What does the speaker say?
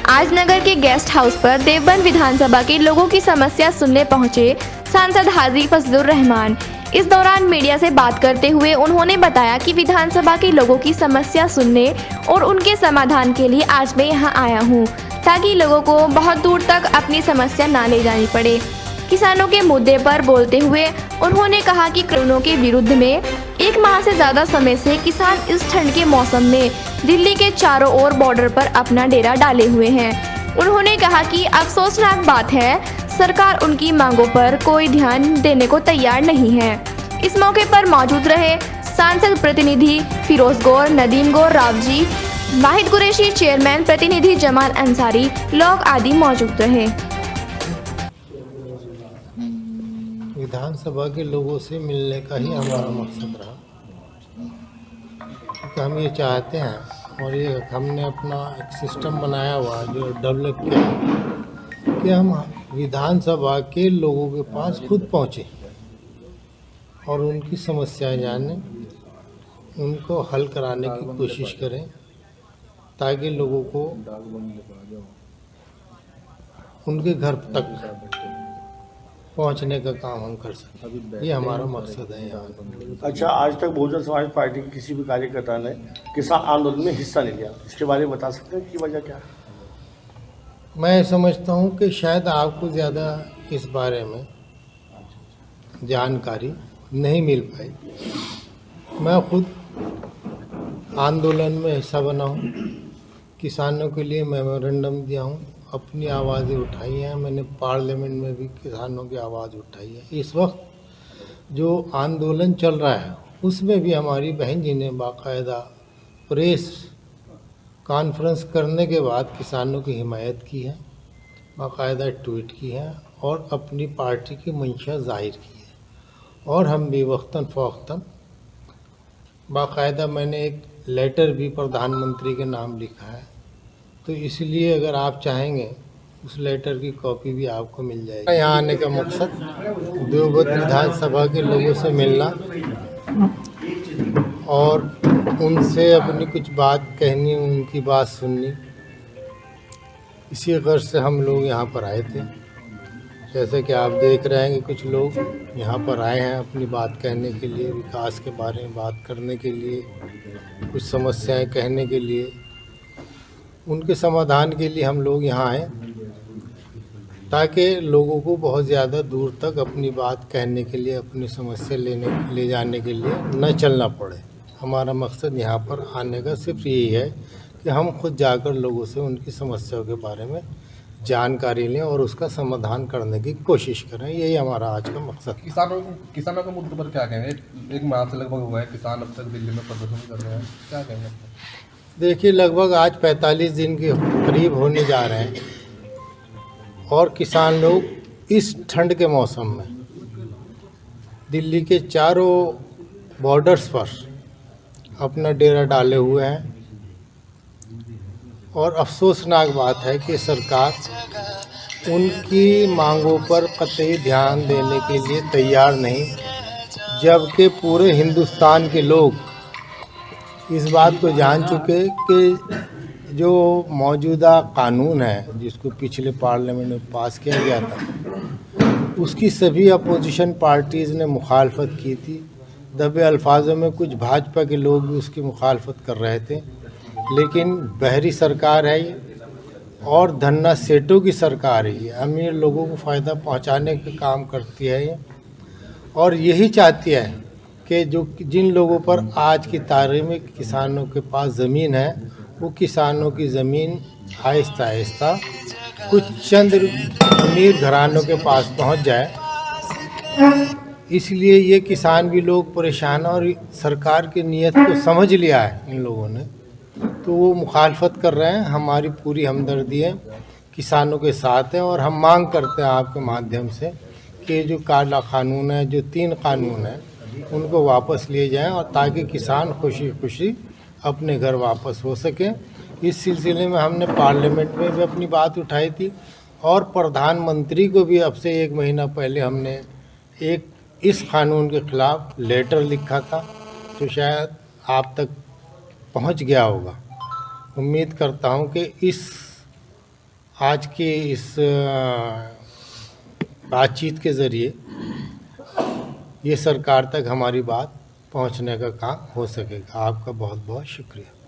आज नगर के guest house पर देवबंद विधानसभा के लोगों की समस्या सुनने पहुंचे सांसद हाजी फजलुर रहमान। इस दौरान मीडिया से बात करते हुए उन्होंने बताया कि विधानसभा के लोगों की समस्या सुनने और उनके समाधान के लिए आज मैं यहां आया हूं, ताकि लोगों को बहुत दूर तक अपनी समस्या ना ले जानी पड़े। किसानों के मुद्दे पर बोलते हुए उन्होंने कहा कि कानूनों के विरुद्ध में 1 माह से ज्यादा समय से किसान इस ठंड के मौसम में दिल्ली के चारों ओर बॉर्डर पर अपना डेरा डाले हुए हैं। उन्होंने कहा कि अफसोसनाक बात है, सरकार उनकी मांगों पर कोई ध्यान देने को तैयार नहीं है। इस मौके पर मौजूद रहे सांसद प्रतिनिधि फिरोज गौर, नदीम गौर, रावजी, वाहिद कुरैशी, चेयरमैन प्रतिनिधि जमाल अंसारी, लोग आदि मौजूद रहे। विधानसभा के लोगों से मिलने का ही हमारा मकसद रहा, क्योंकि हम ये चाहते हैं और ये हमने अपना एक सिस्टम बनाया हुआ जो डेवलप किया कि हम विधानसभा के लोगों के पास खुद पहुँचे और उनकी समस्याएं जानें, उनको हल कराने की कोशिश करें, ताकि लोगों को उनके घर तक पहुंचने का काम हम कर सकें। ये हमारा मकसद है यहाँ। अच्छा, आज तक बहुजन समाज पार्टी के किसी भी कार्यकर्ता ने किसान आंदोलन में हिस्सा नहीं लिया, इसके बारे में बता सकते हैं कि वजह क्या है? मैं समझता हूँ कि शायद आपको ज़्यादा इस बारे में जानकारी नहीं मिल पाई। मैं खुद आंदोलन में हिस्सा बना हूँ, किसानों के लिए मेमोरेंडम दिया हूँ, अपनी आवाज़ें उठाई हैं, मैंने पार्लियामेंट में भी किसानों की आवाज़ उठाई है। इस वक्त जो आंदोलन चल रहा है उसमें भी हमारी बहन जी ने बाकायदा प्रेस कॉन्फ्रेंस करने के बाद किसानों की हिमायत की है, बाकायदा ट्वीट की है और अपनी पार्टी की मंशा जाहिर की है। और हम भी वक्तन फ़ौक्तन बाकायदा मैंने एक लेटर भी प्रधानमंत्री के नाम लिखा है, तो इसलिए अगर आप चाहेंगे उस लेटर की कॉपी भी आपको मिल जाएगी। यहाँ आने का मकसद देवबंद विधानसभा के लोगों से मिलना और उनसे अपनी कुछ बात कहनी, उनकी बात सुननी, इसी गर्ज से हम लोग यहाँ पर आए थे। जैसे कि आप देख रहे हैं कि कुछ लोग यहाँ पर आए हैं अपनी बात कहने के लिए, विकास के बारे में बात करने के लिए, कुछ समस्याएं कहने के लिए, उनके समाधान के लिए हम लोग यहाँ आए, ताकि लोगों को बहुत ज़्यादा दूर तक अपनी बात कहने के लिए, अपनी समस्या ले जाने के लिए न चलना पड़े। हमारा मकसद यहाँ पर आने का सिर्फ यही है कि हम खुद जाकर लोगों से उनकी समस्याओं के बारे में जानकारी लें और उसका समाधान करने की कोशिश करें। यही हमारा आज का मकसद। किसानों के मुद्दे पर क्या कहेंगे? 1 माह से लगभग हुआ है, किसान अब तक दिल्ली में प्रदर्शन कर रहे हैं, क्या कहेंगे? देखिए, लगभग आज 45 दिन के करीब होने जा रहे हैं और किसान लोग इस ठंड के मौसम में दिल्ली के चारों बॉर्डर्स पर अपना डेरा डाले हुए हैं। और अफसोसनाक बात है कि सरकार उनकी मांगों पर कतई ध्यान देने के लिए तैयार नहीं, जबकि पूरे हिंदुस्तान के लोग इस बात को जान चुके कि जो मौजूदा कानून है, जिसको पिछले पार्लियामेंट में पास किया गया था, उसकी सभी अपोजिशन पार्टीज़ ने मुखालफत की थी। दबे अल्फाजों में कुछ भाजपा के लोग भी उसकी मुखालफत कर रहे थे, लेकिन बहरी सरकार है ये और धन्ना सेठों की सरकार है ये। अमीर लोगों को फ़ायदा पहुंचाने का काम करती है ये और यही चाहती है कि जो जिन लोगों पर आज की तारीख में किसानों के पास ज़मीन है, वो किसानों की ज़मीन आहिस्ता आहिस्ता कुछ चंद अमीर घरानों के पास पहुंच जाए। इसलिए ये किसान भी लोग परेशान और सरकार की नीयत को समझ लिया है इन लोगों ने, तो वो मुखालफत कर रहे हैं। हमारी पूरी हमदर्दी है, किसानों के साथ है और हम मांग करते हैं आपके माध्यम से कि जो काला कानून है, जो 3 कानून है, उनको वापस लिए जाएं और ताकि किसान खुशी खुशी अपने घर वापस हो सकें। इस सिलसिले में हमने पार्लियामेंट में भी अपनी बात उठाई थी और प्रधानमंत्री को भी अब से 1 महीना पहले हमने एक इस कानून के ख़िलाफ़ लेटर लिखा था, तो शायद आप तक पहुंच गया होगा। उम्मीद करता हूं कि इस आज के इस बातचीत के ज़रिए ये सरकार तक हमारी बात पहुंचने का काम हो सकेगा। आपका बहुत बहुत शुक्रिया।